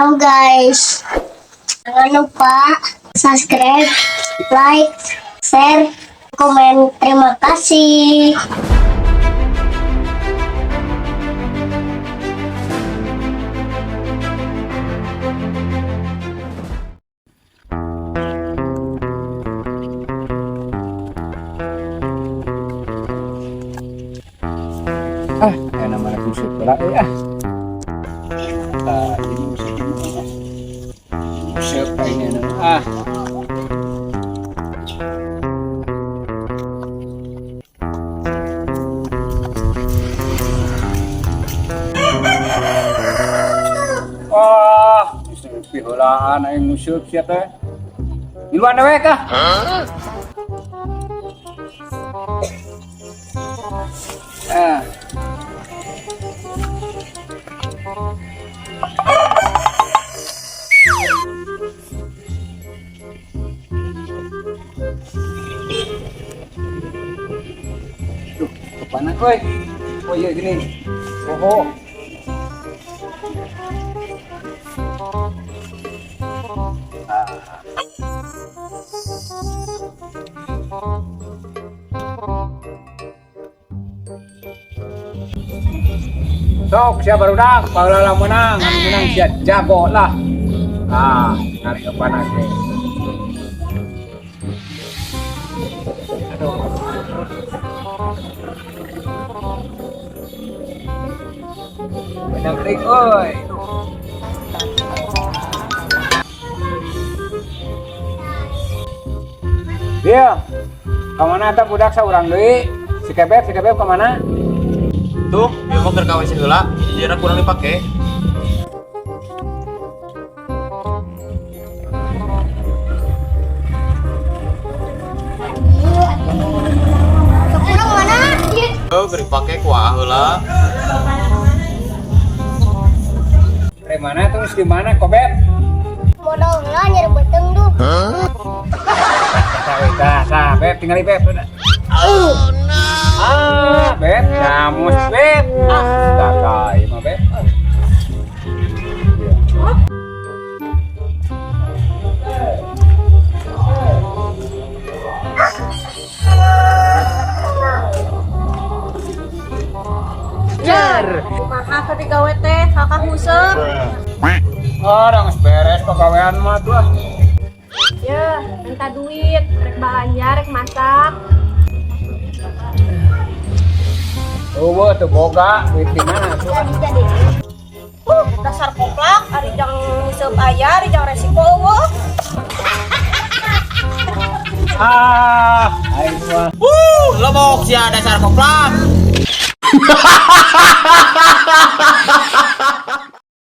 Halo guys, jangan lupa subscribe, like, share, komen. Terima kasih. Enak mana busuk pula ini busuk kayaknya piholaan aing musuk sia teh. Miluan dewe kah? Tuh, kepanan oi. Oh iya gini. Oh. Sok siapa barudak, pahala menang, menang siap jago lah. Narik ke panas nih. Aduh. Banyak trik, oi. Dia, kemana tak budak seorang deui? Si kebeb kemana? Tuh, dia mau kerkawan si heula, jadi kurang dipake. Kurang mana? Tuh, keur dipake ku heula. Dari mana terus di mana kobeb? Modalnya nyari beteng tuh. Dah, beb tinggal di beb. Oh no. Beb, nyamus beb. Dakai mah beb. Jar, kumaha ketika teh kakak husep. Orang beres pegawaian mah tuh. Ya, minta duit, rek belanja, rek masak. Tuh boga duit di mana tuh? Jadi. Dasar koplak, ari jang husep aya, ari jang resiko eueuh. Aing mah. Lobok sia dasar koplak.